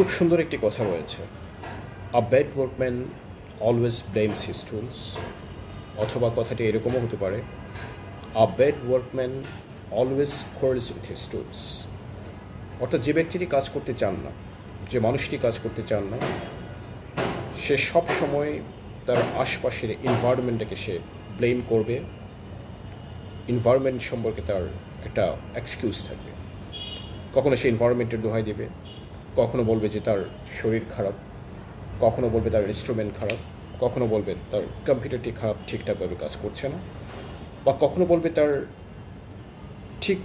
খুব সুন্দর একটি কথা রয়েছে, a bad workman always blames his tools. অথবা কথাটি এরকমও হতে পারে, a bad workman always quarrels with his tools. অর্থাৎ যে ব্যক্তিটি কাজ করতে চান না, যে মানুষটি কাজ করতে চান না, সে সব সময় তার আশপাশের এনভায়রনমেন্টটাকে সে ব্লেম করবে। এনভায়রনমেন্ট সম্পর্কে তার একটা এক্সকিউজ থাকবে। কখনো সে এনভায়রনমেন্টের দোহাই দেবে, কখনো বলবে যে তার শরীর খারাপ, কখনো বলবে তার ইনস্ট্রুমেন্ট খারাপ, কখনো বলবে তার কম্পিউটারটি খারাপ, ঠিকঠাকভাবে কাজ করছে না, বা কখনো বলবে তার ঠিক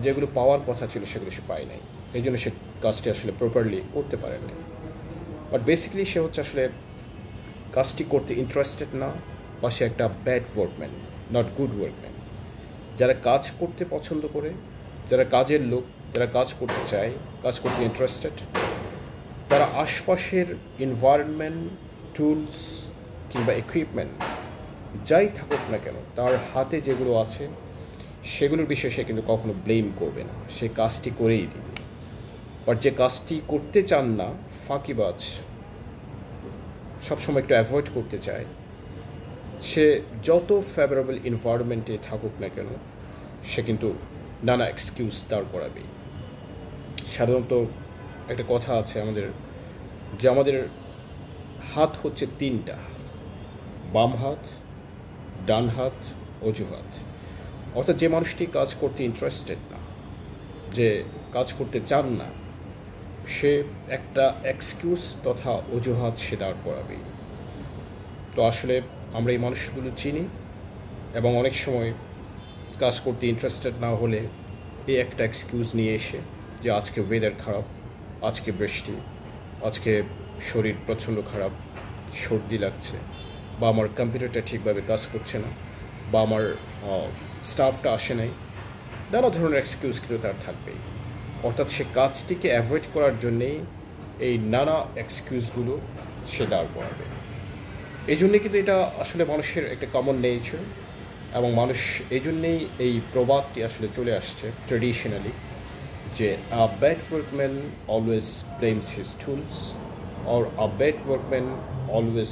যেগুলো পাওয়ার কথা ছিল সেগুলো সে পায় নাই, এই জন্য সে কাজটি আসলে প্রপারলি করতে পারে নাই। বাট বেসিক্যালি সে হচ্ছে আসলে কাজটি করতে ইন্টারেস্টেড না, বা সে একটা bad workman, not good workman. যারা কাজ করতে পছন্দ করে, যারা কাজের লোক, যারা কাজ করতে চায়, কাজ করতে ইন্টারেস্টেড, তারা আশপাশের এনভায়রনমেন্ট, টুলস কিংবা ইকুইপমেন্ট যাই থাকুক না কেন, তার হাতে যেগুলো আছে সেগুলোর বিষয়ে সে কিন্তু কখনো ব্লেম করবে না, সে কাজটি করেই দিবে। বাট যে কাজটি করতে চান না, ফাঁকিবাজ, সবসময় একটু অ্যাভয়েড করতে চায়, সে যত ফেভারেবল এনভায়রনমেন্টে থাকুক না কেন, সে কিন্তু নানা এক্সকিউজ দাঁড় করাবেই। সাধারণত একটা কথা আছে আমাদের, যে আমাদের হাত হচ্ছে তিনটা, বাম হাত, ডান হাত, অজুহাত। অর্থাৎ যে মানুষটি কাজ করতে ইন্টারেস্টেড না, যে কাজ করতে চান না, সে একটা এক্সকিউজ তথা অজুহাত সে দাঁড় করাবেই। তো আসলে আমরা এই মানুষগুলো চিনি, এবং অনেক সময় কাজ করতে ইন্টারেস্টেড না হলে এই একটা এক্সকিউজ নিয়ে এসে, যে আজকে ওয়েদার খারাপ, আজকে বৃষ্টি, আজকে শরীর প্রচণ্ড খারাপ, সর্দি লাগছে, বা আমার কম্পিউটারটা ঠিকভাবে কাজ করছে না, বা আমার স্টাফটা আসে নাই, নানা ধরনের এক্সকিউজ কিন্তু তার থাকবেই। অর্থাৎ সে কাজটিকে অ্যাভয়েড করার জন্যেই এই নানা এক্সকিউজগুলো সে দাঁড় করাবে। এই জন্যে কিন্তু এটা আসলে মানুষের একটা কমন নেচার, এবং মানুষ এই জন্যেই এই প্রবাদটি আসলে চলে আসছে ট্রেডিশনালি, যে a bad workman always blames his tools, or a bad workman always